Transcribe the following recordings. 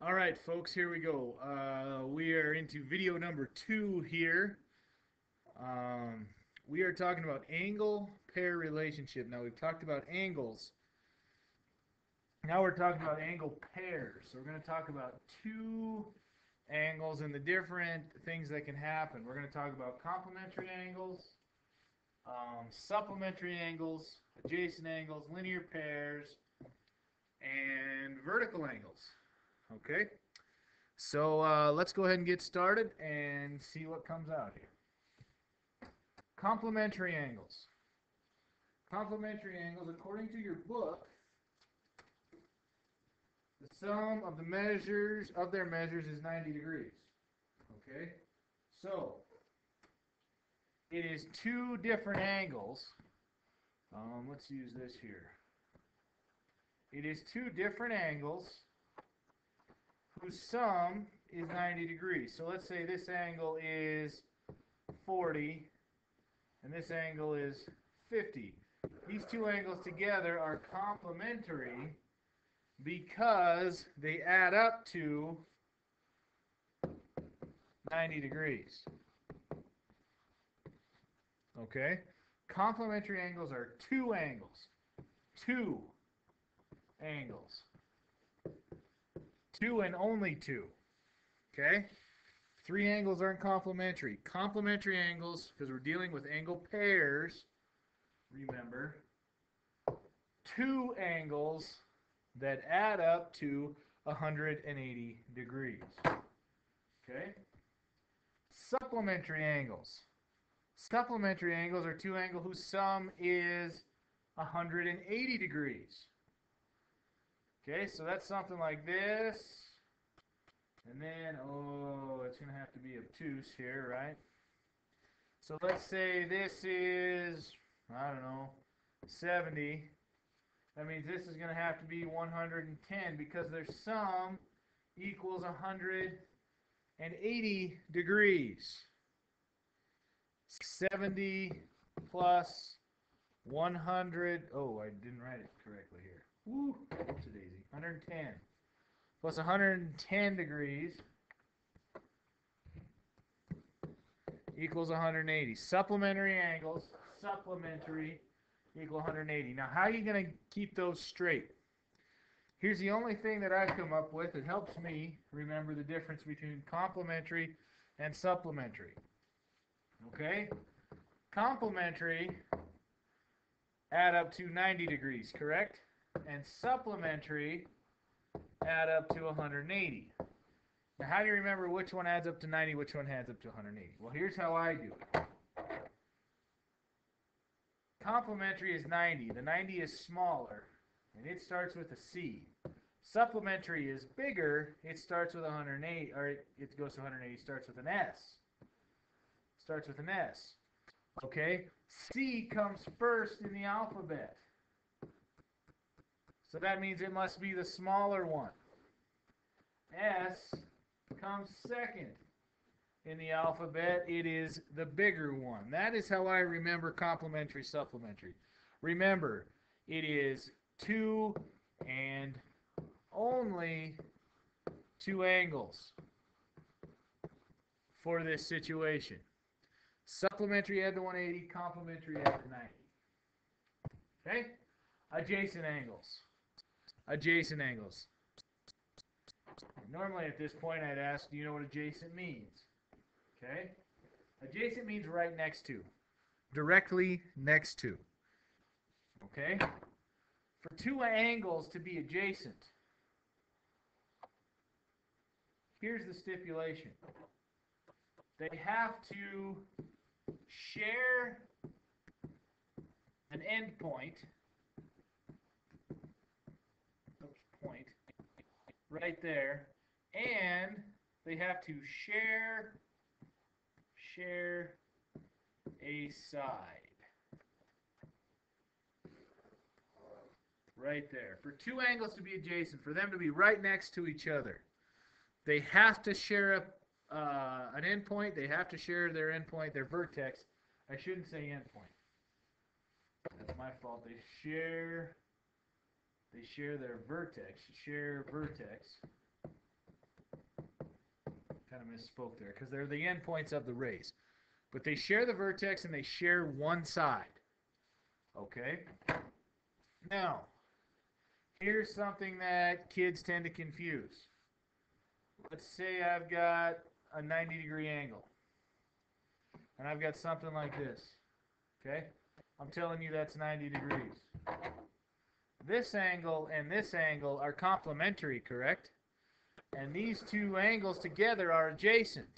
All right, folks, here we go. We are into video number 2 here. Um, we are talking about angle-pair relationship. Now, we've talked about angles. Now we're talking about angle pairs. So we're going to talk about two angles and the different things that can happen. We're going to talk about complementary angles, supplementary angles, adjacent angles, linear pairs, and vertical angles. Okay? So let's go ahead and get started and see what comes out here. Complementary angles. Complementary angles, according to your book, the sum of the measures of their measures is 90 degrees. Okay? So it is two different angles. Let's use this here. It is two different angles whose sum is 90 degrees. So let's say this angle is 40 and this angle is 50. These two angles together are complementary because they add up to 90 degrees. Okay? Complementary angles are two angles. Two angles. Two and only two. Okay? Three angles aren't complementary. Complementary angles, because we're dealing with angle pairs, remember, two angles that add up to 180 degrees. Okay? Supplementary angles. Supplementary angles are two angles whose sum is 180 degrees. Okay, so that's something like this. And then, it's going to have to be obtuse here, right? So let's say this is, I don't know, 70. That means this is going to have to be 110 because their sum equals 180 degrees. 70 plus 100. Oh, I didn't write it correctly here. Woo, what's a daisy? 110 plus 110 degrees equals 180. Supplementary angles, supplementary, equal 180. Now, how are you going to keep those straight? Here's the only thing that I've come up with that helps me remember the difference between complementary and supplementary. Okay? Complementary add up to 90 degrees, correct? And supplementary add up to 180. Now, how do you remember which one adds up to 90, which one adds up to 180? Well, here's how I do it. Complementary is 90. The 90 is smaller, and it starts with a C. Supplementary is bigger. It starts with 180, or it goes to 180. Starts with an S. Starts with an S. Okay? C comes first in the alphabet. So that means it must be the smaller one. S comes second in the alphabet. It is the bigger one. That is how I remember complementary, supplementary. Remember, it is two and only two angles for this situation. Supplementary add to 180, complementary add to 90. Okay? Adjacent angles. Adjacent angles. Normally at this point I'd ask, do you know what adjacent means? Okay? Adjacent means right next to. Directly next to. Okay? For two angles to be adjacent, here's the stipulation. They have to share an endpoint, point, right there, and they have to share a side. Right there. For two angles to be adjacent, for them to be right next to each other, they have to share an endpoint. They have to share their endpoint, their vertex. I shouldn't say endpoint. That's my fault. They share their vertex. Share vertex. Kind of misspoke there because they're the endpoints of the rays. But they share the vertex and they share one side. Okay? Now, here's something that kids tend to confuse. Let's say I've got a 90-degree angle. And I've got something like this. Okay? I'm telling you that's 90 degrees. This angle and this angle are complementary, correct? And these two angles together are adjacent.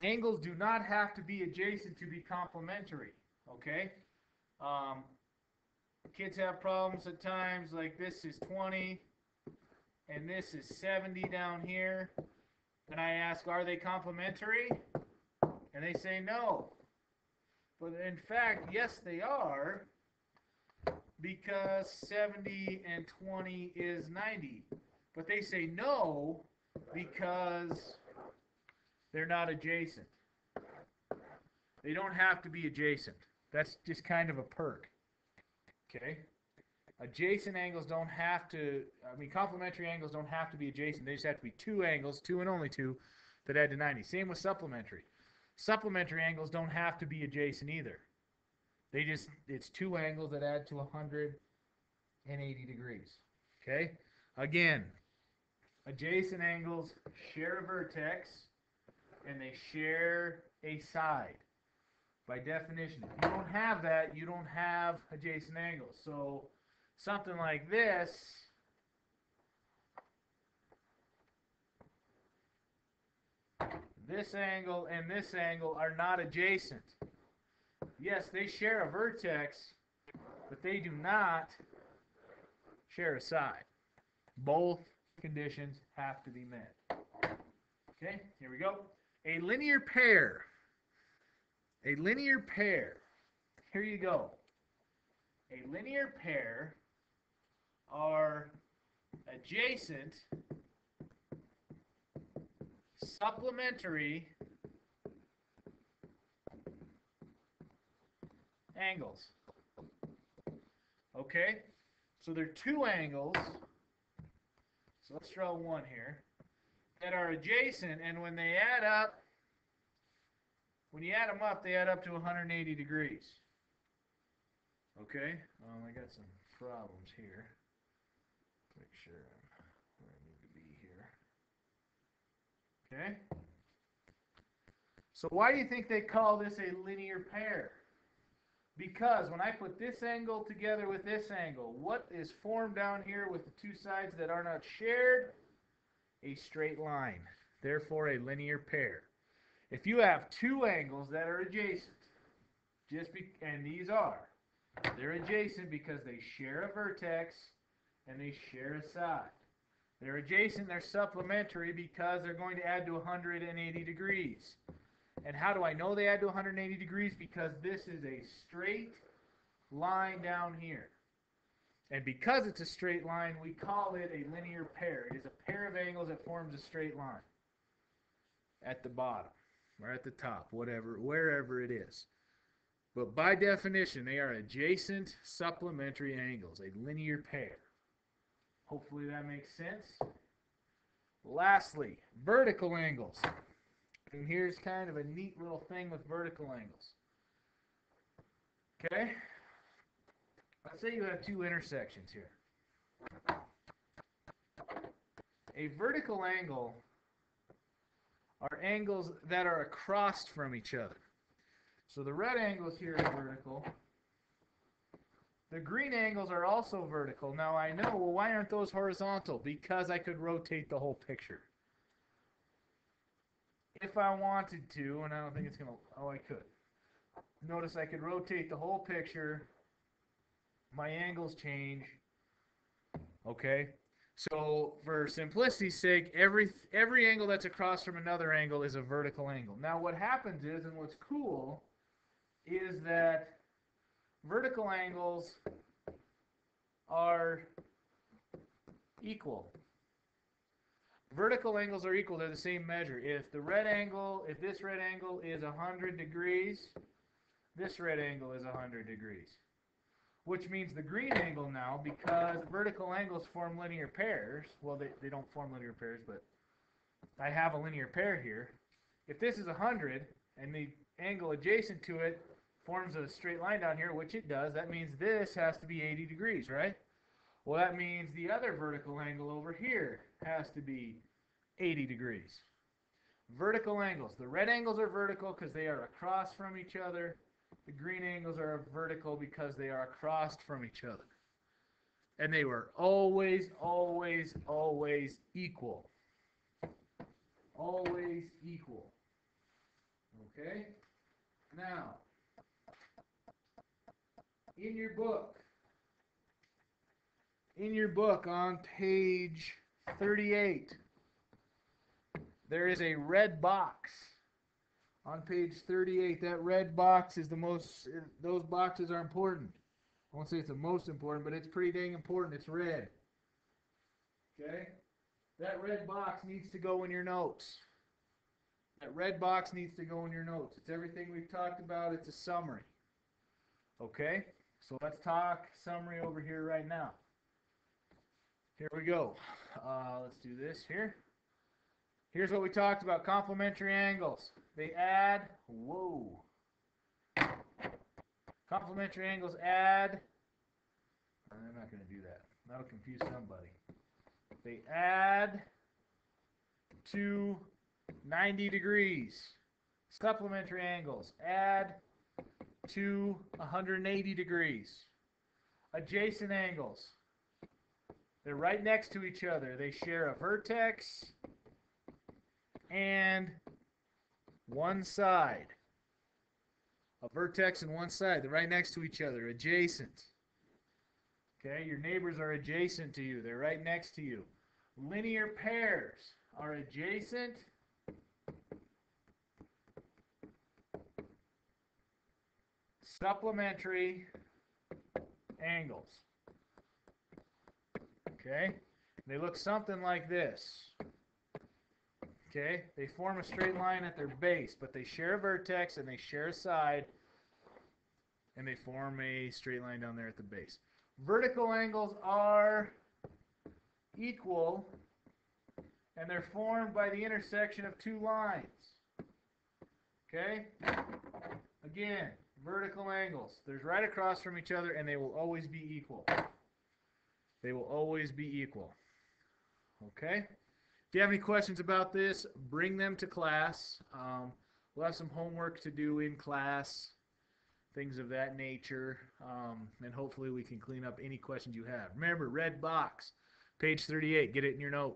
Angles do not have to be adjacent to be complementary, okay? Kids have problems at times, like this is 20 and this is 70 down here. And I ask, are they complementary? And they say no. But in fact, yes, they are, because 70 and 20 is 90. But they say no because they're not adjacent. They don't have to be adjacent. That's just kind of a perk. Okay? Adjacent angles don't have to, complementary angles don't have to be adjacent. They just have to be two angles, two and only two, that add to 90. Same with supplementary. Supplementary angles don't have to be adjacent either. It's two angles that add to 180 degrees. Okay? Again, adjacent angles share a vertex and they share a side. By definition, if you don't have that, you don't have adjacent angles. So something like this angle and this angle are not adjacent. Yes, they share a vertex, but they do not share a side. Both conditions have to be met. Okay, here we go. A linear pair. A linear pair. Here you go. A linear pair are adjacent, supplementary angles. Okay? So they're two angles. So let's draw one here. That are adjacent, and when they add up, when you add them up, they add up to 180 degrees. Okay? I got some problems here. Make sure I'm where I need to be here. Okay? So why do you think they call this a linear pair? Because when I put this angle together with this angle, what is formed down here with the two sides that are not shared? A straight line. Therefore, a linear pair. If you have two angles that are adjacent, and these are, they're adjacent because they share a vertex and they share a side. They're adjacent, they're supplementary because they're going to add to 180 degrees. And how do I know they add to 180 degrees? Because this is a straight line down here. And because it's a straight line, we call it a linear pair. It is a pair of angles that forms a straight line at the bottom or at the top, wherever it is. But by definition, they are adjacent supplementary angles, a linear pair. Hopefully that makes sense. Lastly, vertical angles. And here's kind of a neat little thing with vertical angles. Okay? Let's say you have two intersections here. A vertical angle are angles that are across from each other. So the red angles here are vertical. The green angles are also vertical. Now I know, well, why aren't those horizontal? Because I could rotate the whole picture. If I wanted to, and I don't think it's going to, I could. Notice I could rotate the whole picture. My angles change. Okay? So for simplicity's sake, every angle that's across from another angle is a vertical angle. Now what happens is, and what's cool, is that vertical angles are equal. Vertical angles are equal. They're the same measure. If this red angle is 100 degrees, this red angle is 100 degrees. Which means the green angle now, because vertical angles form linear pairs, well, they don't form linear pairs, but I have a linear pair here. If this is 100 and the angle adjacent to it forms a straight line down here, which it does, that means this has to be 80 degrees, right? Well, that means the other vertical angle over here has to be 80 degrees. Vertical angles. The red angles are vertical because they are across from each other. The green angles are vertical because they are across from each other. And they were always, always, always equal. Always equal. Okay? Now, in your book on page 38, there is a red box. On page 38, that red box is the most, those boxes are important. I won't say it's the most important, but it's pretty dang important. It's red. Okay? That red box needs to go in your notes. That red box needs to go in your notes. It's everything we've talked about. It's a summary. Okay? So let's talk summary over here right now. Here we go. Let's do this here. Here's what we talked about. Complementary angles. They add, complementary angles add, I'm not going to do that. That'll confuse somebody. They add to 90 degrees. Supplementary angles add to 180 degrees. Adjacent angles. They're right next to each other. They share a vertex and one side. A vertex and one side. They're right next to each other. Adjacent. Okay, your neighbors are adjacent to you. They're right next to you. Linear pairs are adjacent supplementary angles. Okay? They look something like this. Okay? They form a straight line at their base, but they share a vertex and they share a side, and they form a straight line down there at the base. Vertical angles are equal, and they're formed by the intersection of two lines. Okay? Again, vertical angles. They're right across from each other, and they will always be equal. They will always be equal. Okay? If you have any questions about this, bring them to class. We'll have some homework to do in class, things of that nature, and hopefully we can clean up any questions you have. Remember, red box, page 38. Get it in your notes.